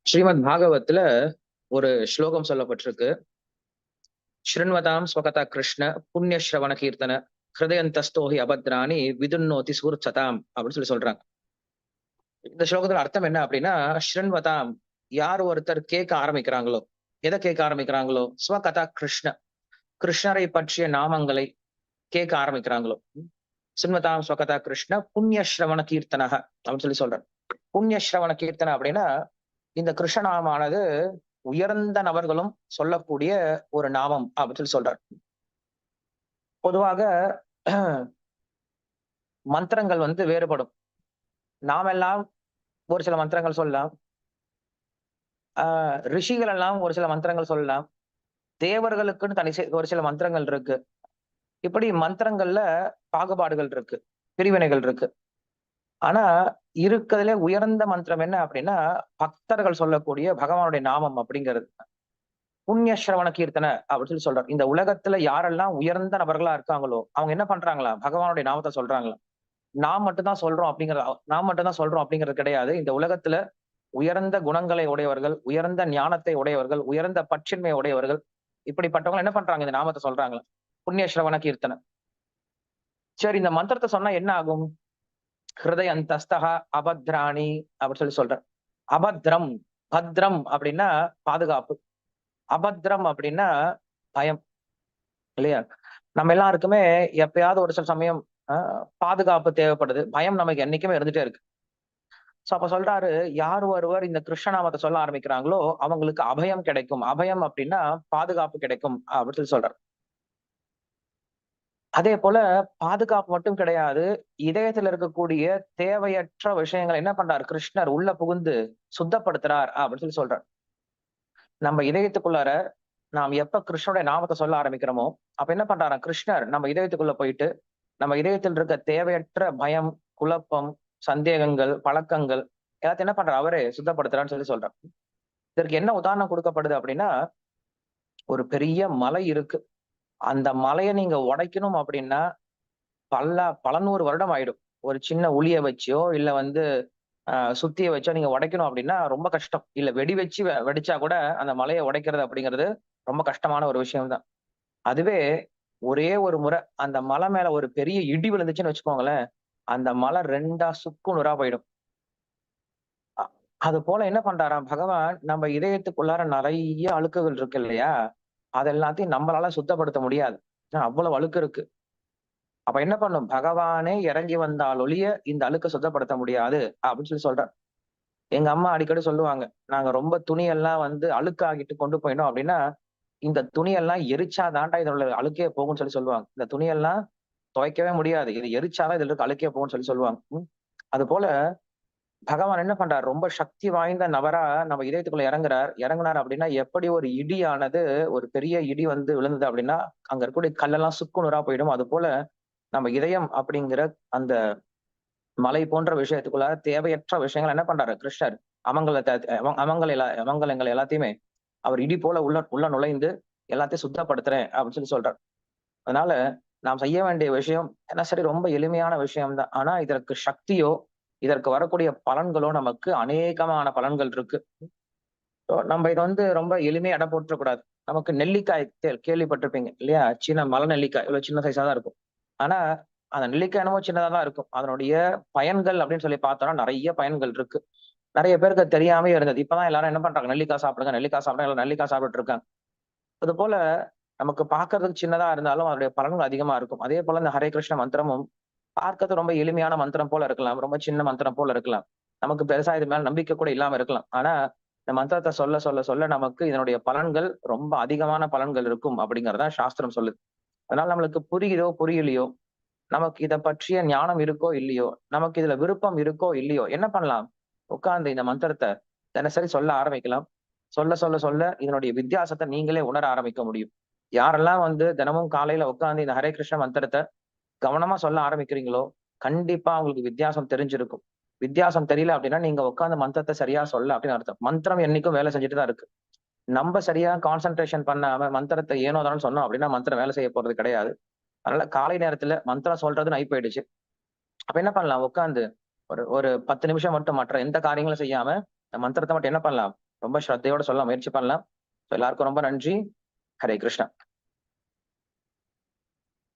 ஸ்ரீமத் பாகவத்துல ஒரு ஸ்லோகம் சொல்லப்பட்டிருக்கு. ஸ்ருண்வதாம் ஸ்வகதா கிருஷ்ண புண்ணிய ஸ்ரவண கீர்த்தன ஹிருதயந்தஸ்தோஹி அபத்ராணி விதுன்னோதி சூர்ச்சதாம் அப்படின்னு சொல்றாங்க. இந்த ஸ்லோகத்துல அர்த்தம் என்ன அப்படின்னா, ஸ்ருண்வதாம் யார் ஒருத்தர் கேட்க ஆரம்பிக்கிறாங்களோ, எதை கேட்க ஆரம்பிக்கிறாங்களோ, ஸ்வகதா கிருஷ்ண கிருஷ்ணரை பற்றிய நாமங்களை கேட்க ஆரம்பிக்கிறாங்களோ, ஸ்ருண்வதாம் ஸ்வகதா கிருஷ்ண புண்ணிய ஸ்ரவண கீர்த்தனக அப்படின்னு சொல்றாங்க. புண்ணிய ஸ்ரவண கீர்த்தனை அப்படின்னா இந்த கிருஷ்ணநாமானது உயர்ந்த நபர்களும் சொல்லக்கூடிய ஒரு நாமம் அப்படின்னு சொல்றார். பொதுவாக மந்திரங்கள் வேறுபடும். நாமெல்லாம் ஒரு சில மந்திரங்கள் சொல்லலாம். ரிஷிகள் எல்லாம் ஒரு சில மந்திரங்கள் சொல்லலாம். தேவர்களுக்குன்னு தனி ஒரு சில மந்திரங்கள் இருக்கு. இப்படி மந்திரங்கள்ல பாகுபாடுகள் இருக்கு, பிரிவினைகள் இருக்கு. ஆனா இருக்கிறதுல உயர்ந்த மந்திரம் என்ன அப்படின்னா பக்தர்கள் சொல்லக்கூடிய பகவானுடைய நாமம் அப்படிங்கிறது. புண்ணிய ஸ்ரவண கீர்த்தனை அப்படின்னு சொல்றாரு. இந்த உலகத்துல யாரெல்லாம் உயர்ந்த நபர்களா இருக்காங்களோ அவங்க என்ன பண்றாங்களா, பகவானுடைய நாமத்தை சொல்றாங்களா. நாம் மட்டும் தான் சொல்றோம் அப்படிங்கிறது கிடையாது. இந்த உலகத்துல உயர்ந்த குணங்களை உடையவர்கள், உயர்ந்த ஞானத்தை உடையவர்கள், உயர்ந்த பற்றின்மை உடையவர்கள், இப்படிப்பட்டவங்க என்ன பண்றாங்க, இந்த நாமத்தை சொல்றாங்களா. புண்ணிய ஸ்ரவண கீர்த்தனை. சரி, இந்த மந்திரத்தை சொன்னா என்ன ஆகும்? ஹிருதய அந்தஸ்தகா அபத்ராணி அப்படின்னு சொல்றேன். அபத்ரம், பத்ரம் அப்படின்னா பாதுகாப்பு, அபத்ரம் அப்படின்னா பயம், இல்லையா? நம்ம எல்லாருக்குமே எப்பயாவது ஒரு சில சமயம் பாதுகாப்பு தேவைப்படுது. பயம் நமக்கு என்னைக்குமே இருந்துட்டே இருக்கு. சோ அப்ப சொல்றாரு, யார் ஒருவர் இந்த கிருஷ்ணநாமத்தை சொல்ல ஆரம்பிக்கிறாங்களோ அவங்களுக்கு அபயம் கிடைக்கும். அபயம் அப்படின்னா பாதுகாப்பு கிடைக்கும் அப்படின்னு சொல்றாரு. அதே போல பாதுகாப்பு மட்டும் கிடையாது, இதயத்துல இருக்கக்கூடிய தேவையற்ற விஷயங்களை என்ன பண்றாரு கிருஷ்ணர் உள்ள புகுந்து சுத்தப்படுத்துறார் அப்படின்னு சொல்றார். நம்ம இதயத்துக்குள்ளார நாம் எப்ப கிருஷ்ணனுடைய நாமத்தை சொல்ல ஆரம்பிக்கிறோமோ அப்ப என்ன பண்றாராம் கிருஷ்ணர் நம்ம இதயத்துக்குள்ள போயிட்டு நம்ம இதயத்தில் இருக்க தேவையற்ற பயம், குழப்பம், சந்தேகங்கள், பழக்கங்கள் எல்லாத்தையும் என்ன பண்றாரு அவரே சுத்தப்படுத்துறான்னு சொல்றார். இதற்கு என்ன உதாரணம் கொடுக்கப்படுது அப்படின்னா, ஒரு பெரிய மலை இருக்கு. அந்த மலையை நீங்க உடைக்கணும் அப்படின்னா பல நூறு வருடம் ஆயிடும். ஒரு சின்ன உளிய வச்சோ இல்ல சுத்திய வச்சோ நீங்க உடைக்கணும் அப்படின்னா ரொம்ப கஷ்டம். இல்ல வெடி வச்சு வெடிச்சா கூட அந்த மலையை உடைக்கிறது அப்படிங்கிறது ரொம்ப கஷ்டமான ஒரு விஷயம் தான். அதுவே ஒரே ஒரு முறை அந்த மலை மேல ஒரு பெரிய இடி விழுந்துச்சுன்னு வச்சுக்கோங்களேன், அந்த மலை ரெண்டா சுக்கு நூறா போயிடும். அது போல என்ன பண்றாராம் பகவான், நம்ம இதயத்துக்குள்ளார நிறைய அழுக்குகள் இருக்கு இல்லையா, அது எல்லாத்தையும் நம்மளால சுத்தப்படுத்த முடியாது. அவ்வளவு அழுக்கு இருக்கு. அப்ப என்ன பண்ணும், பகவானே இறங்கி வந்தால் ஒழிய இந்த அழுக்க சுத்தப்படுத்த முடியாது அப்படின்னு சொல்றார். எங்க அம்மா அடிக்கடி சொல்லுவாங்க, நாங்க ரொம்ப துணியெல்லாம் அழுக்காகிட்டு கொண்டு போயிடும் அப்படின்னா, இந்த துணியெல்லாம் எரிச்சா தாண்டா இதோட அழுக்கே போகும்னு சொல்லுவாங்க. இந்த துணியெல்லாம் துவைக்கவே முடியாது, இது எரிச்சாதான் இதுல இருக்க அழுக்கே போகும்னு சொல்லுவாங்க. அது போல பகவான் என்ன பண்றார், ரொம்ப சக்தி வாய்ந்த நபரா நம்ம இதயத்துக்குள்ள இறங்குனார் அப்படின்னா, எப்படி ஒரு இடியானது ஒரு பெரிய இடி விழுந்தது அப்படின்னா அங்க இருக்கக்கூடிய கல்லெல்லாம் சுக்குநூறா போயிடும். அது போல நம்ம இதயம் அப்படிங்கிற அந்த மலை போன்ற விஷயத்துக்குள்ள தேவையற்ற விஷயங்கள் என்ன பண்றாரு கிருஷ்ணர் அமங்கலங்கள் எல்லாத்தையுமே அவர் இடி போல உள்ள உள்ள நுழைந்து எல்லாத்தையும் சுத்தப்படுத்துறேன் அப்படின்னு சொல்றார். அதனால நாம் செய்ய வேண்டிய விஷயம் என்ன, சரி ரொம்ப எளிமையான விஷயம்தான். ஆனா இதற்கு சக்தியோ இதற்கு வரக்கூடிய பலன்களோ நமக்கு அநேகமான பலன்கள் இருக்கு. நம்ம இதை ரொம்ப எளிமையா இடம் போட்டுறக்கூடாது. நமக்கு நெல்லிக்காய் கேள்விப்பட்டிருப்பீங்க இல்லையா? சின்ன மலை நெல்லிக்காய் இவ்வளவு சின்ன சைஸா தான் இருக்கும். ஆனா அந்த நெல்லிக்காய் என்னமோ சின்னதா தான் இருக்கும். அதனுடைய பயன்கள் அப்படின்னு சொல்லி பார்த்தோம்னா நிறைய பயன்கள் இருக்கு. நிறைய பேருக்கு தெரியாமவே இருந்தது. இப்பதான் எல்லாரும் என்ன பண்றாங்க, நெல்லிக்காய் சாப்பிடுங்க, நெல்லிக்காய் சாப்பிடுங்க, எல்லாம் நெல்லிக்காய் சாப்பிட்டு இருக்காங்க. அது போல நமக்கு பார்க்கறதுக்கு சின்னதா இருந்தாலும் அதனுடைய பலன்கள் அதிகமா இருக்கும். அதே போல இந்த ஹரே கிருஷ்ண மந்திரமும் பார்க்கறது ரொம்ப எளிமையான மந்திரம் போல இருக்கலாம், ரொம்ப சின்ன மந்திரம் போல இருக்கலாம். நமக்கு பெருசா இது மேல நம்பிக்கை கூட இல்லாம இருக்கலாம். ஆனா இந்த மந்திரத்தை சொல்ல சொல்ல சொல்ல நமக்கு இதனுடைய பலன்கள் ரொம்ப அதிகமான பலன்கள் இருக்கும் அப்படிங்கறத சாஸ்திரம் சொல்லுது. அதனால நம்மளுக்கு புரியுதோ புரியலையோ, நமக்கு இதை பற்றிய ஞானம் இருக்கோ இல்லையோ, நமக்கு இதுல விருப்பம் இருக்கோ இல்லையோ, என்ன பண்ணலாம், உட்கார்ந்து இந்த மந்திரத்தை தினசரி சொல்ல ஆரம்பிக்கலாம். சொல்ல சொல்ல சொல்ல இதனுடைய வித்தியாசத்தை நீங்களே உணர ஆரம்பிக்க முடியும். யாரெல்லாம் தினமும் காலையில உட்கார்ந்து இந்த ஹரே கிருஷ்ண மந்திரத்தை கவனமா சொல்ல ஆரம்பிக்கிறீங்களோ கண்டிப்பா அவங்களுக்கு வித்தியாசம் தெரிஞ்சிருக்கும். வித்தியாசம் தெரியல அப்படின்னா நீங்க உட்கார்ந்து மந்திரத்தை சரியா சொல்ல அப்படின்னு அர்த்தம். மந்திரம் என்னைக்கும் வேலை செஞ்சுட்டு தான் இருக்கு. நம்ம சரியா கான்சென்ட்ரேஷன் பண்ணாம மந்திரத்தை ஏனோ தானு சொன்னோம் அப்படின்னா மந்திரம் வேலை செய்ய போறது கிடையாது. அதனால காலை நேரத்துல மந்திரம் சொல்றதுன்னு ஆகி போயிடுச்சு. அப்ப என்ன பண்ணலாம், உட்காந்து ஒரு ஒரு 10 நிமிஷம் மட்டும் மற்ற எந்த காரியங்களும் செய்யாம மந்திரத்தை மட்டும் என்ன பண்ணலாம், ரொம்ப ஸ்ரத்தையோட சொல்ல முயற்சி பண்ணலாம். எல்லாருக்கும் ரொம்ப நன்றி. ஹரே கிருஷ்ணா.